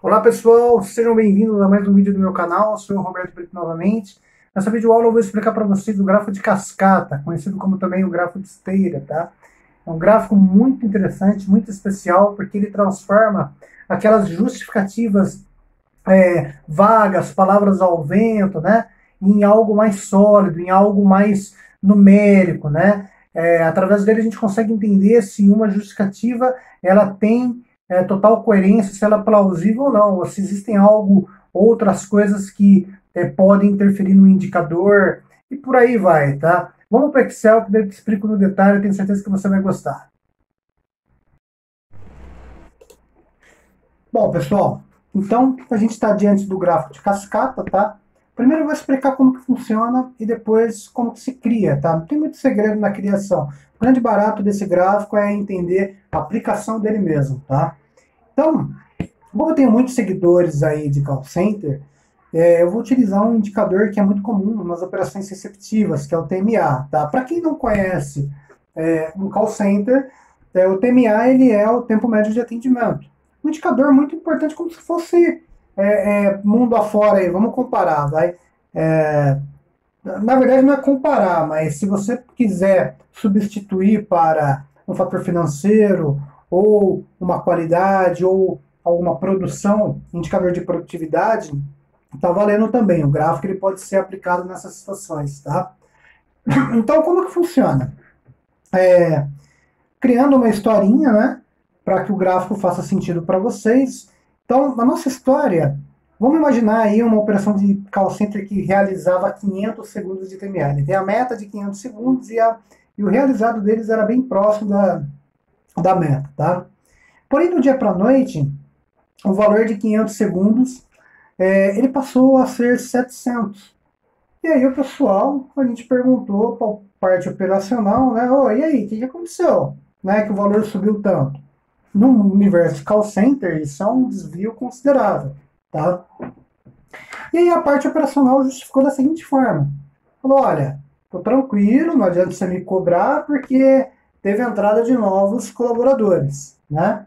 Olá pessoal, sejam bem-vindos a mais um vídeo do meu canal. Eu sou o Roberto Brito novamente. Nessa videoaula eu vou explicar para vocês o grafo de cascata, conhecido como também o grafo de esteira, tá? É um gráfico muito interessante, muito especial, porque ele transforma aquelas justificativas vagas, palavras ao vento, né, em algo mais sólido, em algo mais numérico, né? Através dele a gente consegue entender se uma justificativa ela tem total coerência, se ela é plausível ou não, ou se existem outras coisas que podem interferir no indicador e por aí vai, tá? Vamos para o Excel que eu te explico no detalhe, eu tenho certeza que você vai gostar. Bom, pessoal, então a gente está diante do gráfico de cascata, tá? Primeiro eu vou explicar como que funciona e depois como que se cria, tá? Não tem muito segredo na criação. O grande barato desse gráfico é entender a aplicação dele mesmo, tá? Então, como eu tenho muitos seguidores aí de call center, eu vou utilizar um indicador que é muito comum nas operações receptivas, que é o TMA, tá? Para quem não conhece um call center, o TMA ele é o tempo médio de atendimento. Um indicador muito importante, como se fosse mundo afora aí, vamos comparar, vai. Na verdade não é comparar, mas se você quiser substituir para um fator financeiro ou uma qualidade ou alguma produção, indicador de produtividade, está valendo também. O gráfico ele pode ser aplicado nessas situações, tá? Então como que funciona? Criando uma historinha, né, para que o gráfico faça sentido para vocês. Então, na nossa história, vamos imaginar aí uma operação de call center que realizava 500 segundos de TMA. Ele tem a meta de 500 segundos e o realizado deles era bem próximo da meta, tá? Porém, do dia para a noite, o valor de 500 segundos ele passou a ser 700. E aí o pessoal, a gente perguntou para a parte operacional, né? Oh, e aí, o que aconteceu? Né, que o valor subiu tanto? No universo de call center, isso é um desvio considerável, tá? E aí a parte operacional justificou da seguinte forma. Falou, olha, tô tranquilo, não adianta você me cobrar porque teve a entrada de novos colaboradores, né?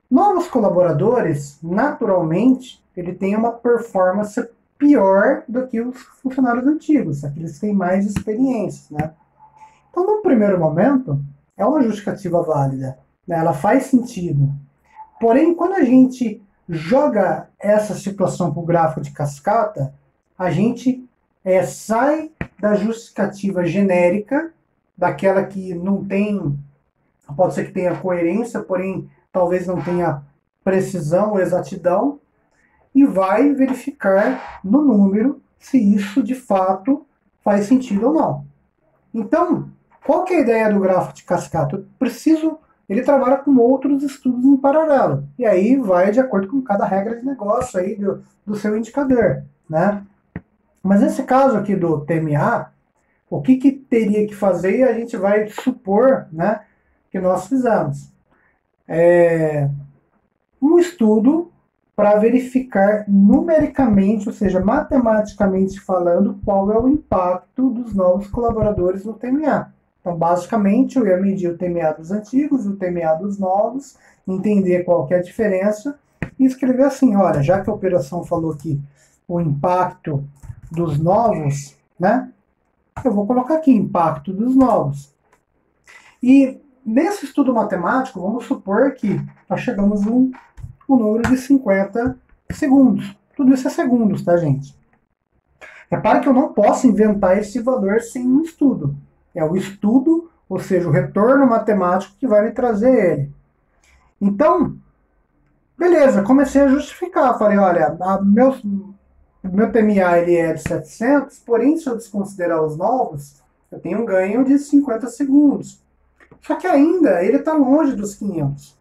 Novos colaboradores, naturalmente, ele tem uma performance pior do que os funcionários antigos, aqueles que têm mais experiência, né? Então, num primeiro momento, é uma justificativa válida, né? Ela faz sentido. Porém, quando a gente joga essa situação para o gráfico de cascata, a gente sai da justificativa genérica, daquela que não tem, pode ser que tenha coerência, porém talvez não tenha precisão ou exatidão, e vai verificar no número se isso de fato faz sentido ou não. Então, qual que é a ideia do gráfico de cascata? Ele trabalha com outros estudos em paralelo. E aí vai de acordo com cada regra de negócio aí do seu indicador, né? Mas nesse caso aqui do TMA, o que teria que fazer, a gente vai supor, né, que nós fizemos. Um estudo para verificar numericamente, ou seja, matematicamente falando, qual é o impacto dos novos colaboradores no TMA. Então, basicamente, eu ia medir o TMA dos antigos, o TMA dos novos, entender qual que é a diferença e escrever assim, olha, já que a operação falou que o impacto dos novos, né, eu vou colocar aqui impacto dos novos. E nesse estudo matemático, vamos supor que nós chegamos a um número de 50 segundos. Tudo isso é segundos, tá, gente? Repara que eu não posso inventar esse valor sem um estudo. É o estudo, ou seja, o retorno matemático que vai me trazer ele. Então, beleza, comecei a justificar. Falei, olha, meu TMA ele é de 700, porém, se eu desconsiderar os novos, eu tenho um ganho de 50 segundos. Só que ainda ele está longe dos 500.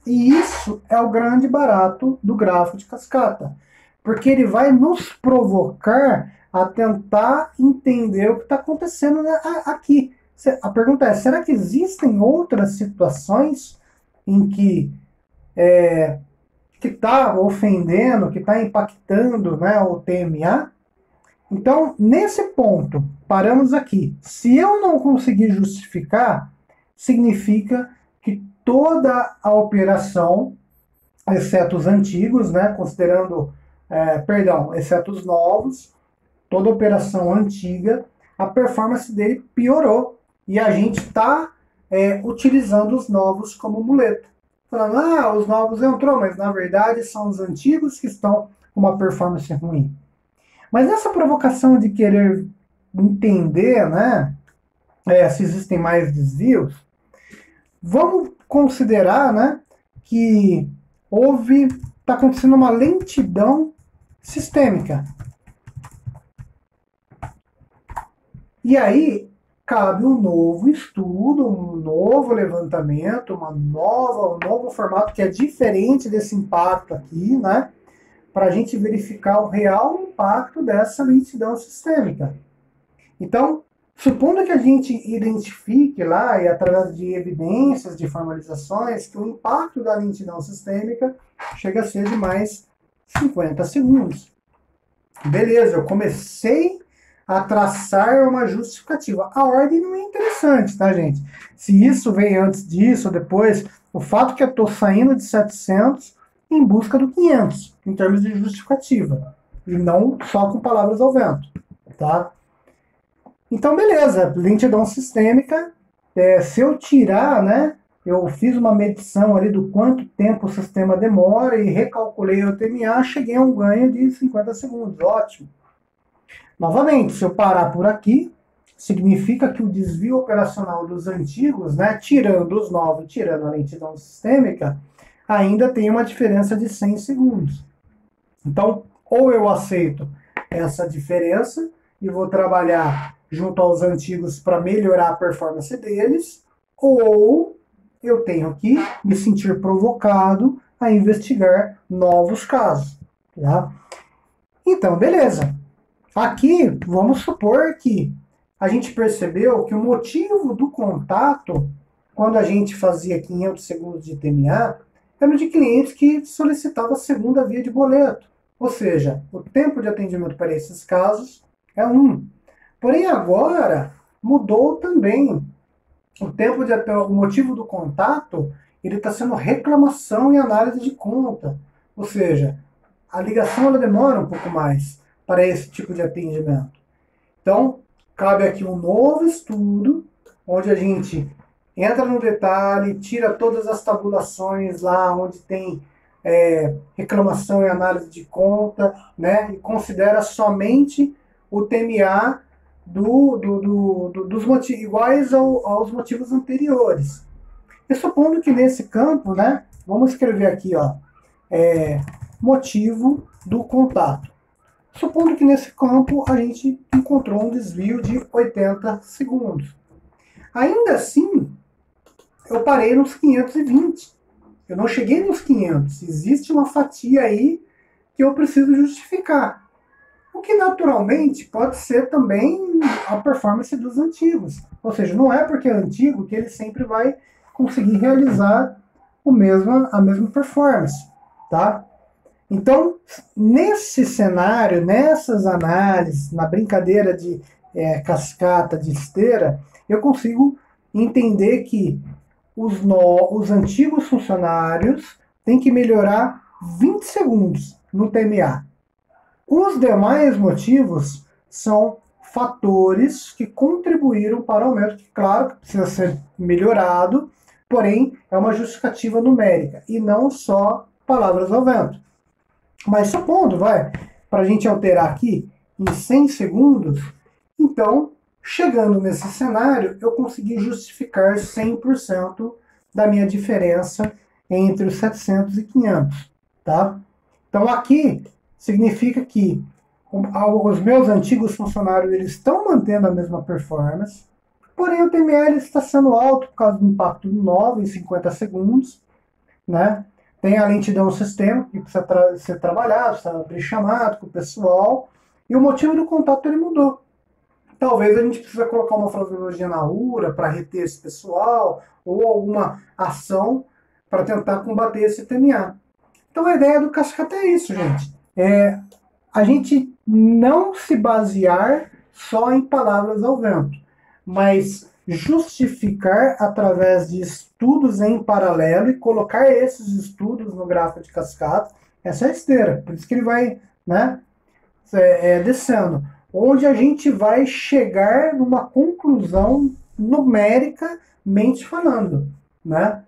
E isso é o grande barato do gráfico de cascata, porque ele vai nos provocar a tentar entender o que está acontecendo aqui. A pergunta é, será que existem outras situações em que está ofendendo, que está impactando, né, o TMA? Então, nesse ponto, paramos aqui. Se eu não conseguir justificar, significa que toda a operação exceto os antigos, né, considerando, exceto os novos, toda operação antiga, a performance dele piorou. E a gente está utilizando os novos como muleta. Falando, os novos entrou, mas na verdade são os antigos que estão com uma performance ruim. Mas nessa provocação de querer entender, né, se existem mais desvios, vamos considerar, né, que está acontecendo uma lentidão sistêmica. E aí cabe um novo estudo, um novo levantamento, um novo formato que é diferente desse impacto aqui, né, para a gente verificar o real impacto dessa lentidão sistêmica. Então, supondo que a gente identifique lá, e através de evidências, de formalizações, que o impacto da lentidão sistêmica chega a ser de mais 50 segundos. Beleza, eu comecei a traçar uma justificativa. A ordem não é interessante, tá, gente? Se isso vem antes disso ou depois, o fato que eu estou saindo de 700 em busca do 500, em termos de justificativa, e não só com palavras ao vento, tá? Então, beleza, lentidão sistêmica, se eu tirar, né, eu fiz uma medição ali do quanto tempo o sistema demora e recalculei o TMA, cheguei a um ganho de 50 segundos, ótimo. Novamente, se eu parar por aqui, significa que o desvio operacional dos antigos, né, tirando os novos, tirando a lentidão sistêmica, ainda tem uma diferença de 100 segundos. Então, ou eu aceito essa diferença e vou trabalhar junto aos antigos para melhorar a performance deles, ou eu tenho que me sentir provocado a investigar novos casos. Tá? Então, beleza. Aqui, vamos supor que a gente percebeu que o motivo do contato, quando a gente fazia 500 segundos de TMA, era de clientes que solicitavam a segunda via de boleto. Ou seja, o tempo de atendimento para esses casos é 1. Porém, agora mudou também. O motivo do contato ele está sendo reclamação e análise de conta. Ou seja, a ligação ela demora um pouco mais para esse tipo de atendimento. Então, cabe aqui um novo estudo, onde a gente entra no detalhe, tira todas as tabulações lá onde tem reclamação e análise de conta, né, e considera somente o TMA dos motivos iguais aos motivos anteriores. E supondo que nesse campo, né, vamos escrever aqui, ó, motivo do contato. Supondo que nesse campo a gente encontrou um desvio de 80 segundos. Ainda assim, eu parei nos 520. Eu não cheguei nos 500. Existe uma fatia aí que eu preciso justificar. O que naturalmente pode ser também a performance dos antigos. Ou seja, não é porque é antigo que ele sempre vai conseguir realizar a mesma performance. Tá? Então, nesse cenário, nessas análises, na brincadeira de cascata de esteira, eu consigo entender que os antigos funcionários têm que melhorar 20 segundos no TMA. Os demais motivos são fatores que contribuíram para o aumento, que claro que precisa ser melhorado, porém é uma justificativa numérica e não só palavras ao vento. Mas supondo, para a gente alterar aqui em 100 segundos, então, chegando nesse cenário, eu consegui justificar 100% da minha diferença entre os 700 e 500. Tá? Então, aqui significa que os meus antigos funcionários eles estão mantendo a mesma performance, porém o TML está sendo alto por causa do impacto do 9 em 50 segundos, né? Tem a lentidão sistêmica que precisa ser trabalhado, precisa abrir chamado com o pessoal, e o motivo do contato ele mudou. Talvez a gente precisa colocar uma fraseologia na URA para reter esse pessoal, ou alguma ação para tentar combater esse TMA. Então a ideia do cascata é isso, gente. A gente não se basear só em palavras ao vento, mas justificar através de estudos em paralelo e colocar esses estudos no gráfico de cascata. Essa é a esteira, por isso que ele vai, né, descendo. Onde a gente vai chegar numa conclusão numericamente falando, né?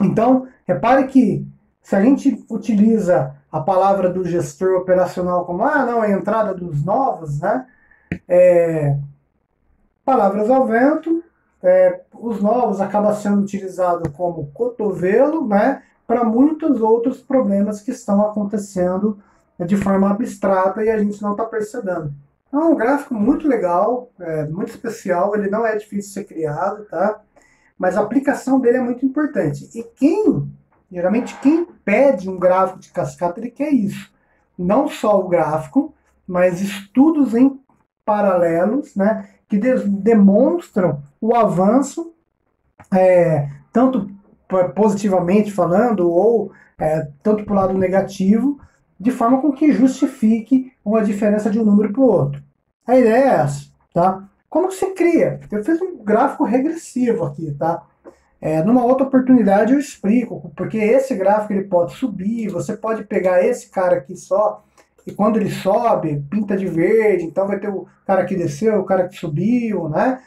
Então, repare que se a gente utiliza a palavra do gestor operacional como, não, a entrada dos novos, né? Palavras ao vento, os novos acaba sendo utilizado como cotovelo, né? Para muitos outros problemas que estão acontecendo de forma abstrata e a gente não está percebendo. É um gráfico muito legal, muito especial, ele não é difícil de ser criado, tá? Mas a aplicação dele é muito importante. E geralmente quem pede um gráfico de cascata, ele quer isso. Não só o gráfico, mas estudos em paralelos, né, que demonstram o avanço, tanto positivamente falando, ou tanto para o lado negativo, de forma com que justifique uma diferença de um número para o outro. A ideia é essa, tá? Como que se cria? Eu fiz um gráfico regressivo aqui, tá? Numa outra oportunidade eu explico, porque esse gráfico ele pode subir, você pode pegar esse cara aqui só, e quando ele sobe, pinta de verde, então vai ter o cara que desceu, o cara que subiu, né?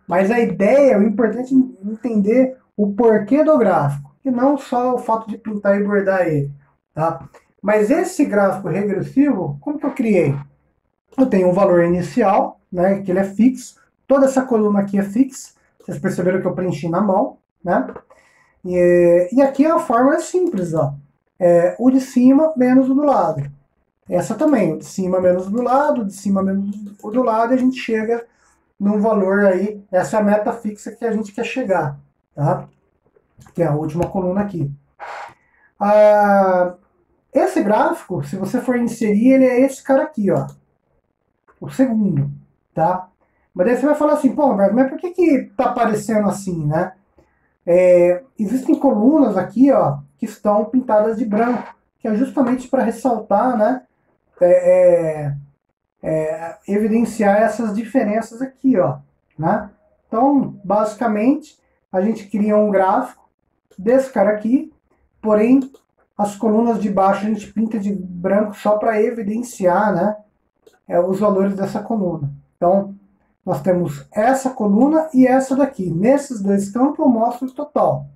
Mas a ideia, o importante é entender o porquê do gráfico, e não só o fato de pintar e bordar ele, tá? Mas esse gráfico regressivo, como que eu criei? Eu tenho um valor inicial, né, que ele é fixo, toda essa coluna aqui é fixa, vocês perceberam que eu preenchi na mão, né? E aqui a fórmula é simples, ó. O de cima menos o do lado. Essa também, o de cima menos o do lado, o de cima menos o do lado, e a gente chega num valor aí, essa é a meta fixa que a gente quer chegar, tá? Que é a última coluna aqui. Esse gráfico, se você for inserir, ele é esse cara aqui, ó. O segundo, tá? Mas daí você vai falar assim, pô, Roberto, mas por que tá aparecendo assim, né? Existem colunas aqui, ó, que estão pintadas de branco, que é justamente para ressaltar, né? Evidenciar essas diferenças aqui, ó, né? Então, basicamente, a gente cria um gráfico desse cara aqui, porém, as colunas de baixo a gente pinta de branco só para evidenciar, né? Os valores dessa coluna. Então, nós temos essa coluna e essa daqui. Nesses dois campos eu mostro o total.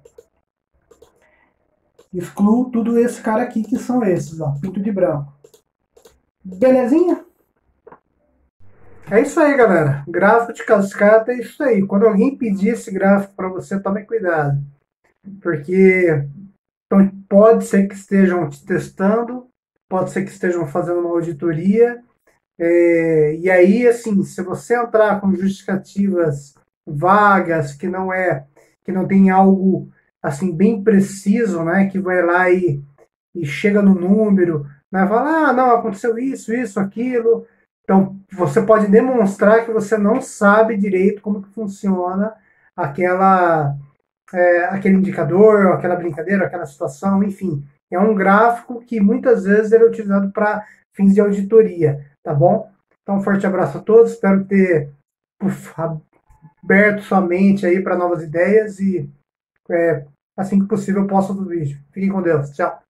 Excluo tudo esse cara aqui, que são esses, ó, pinto de branco. Belezinha? É isso aí, galera. Gráfico de cascata é isso aí. Quando alguém pedir esse gráfico para você, tome cuidado. Porque então, pode ser que estejam te testando, pode ser que estejam fazendo uma auditoria, e aí, assim, se você entrar com justificativas vagas, que não tem algo assim bem preciso, né, que vai lá e chega no número, né, fala, não, aconteceu isso, aquilo. Então, você pode demonstrar que você não sabe direito como que funciona aquele indicador, aquela brincadeira, aquela situação, enfim. É um gráfico que muitas vezes ele é utilizado para fins de auditoria, tá bom? Então, um forte abraço a todos, espero ter aberto sua mente aí para novas ideias e assim que possível eu posto o vídeo. Fiquem com Deus, tchau!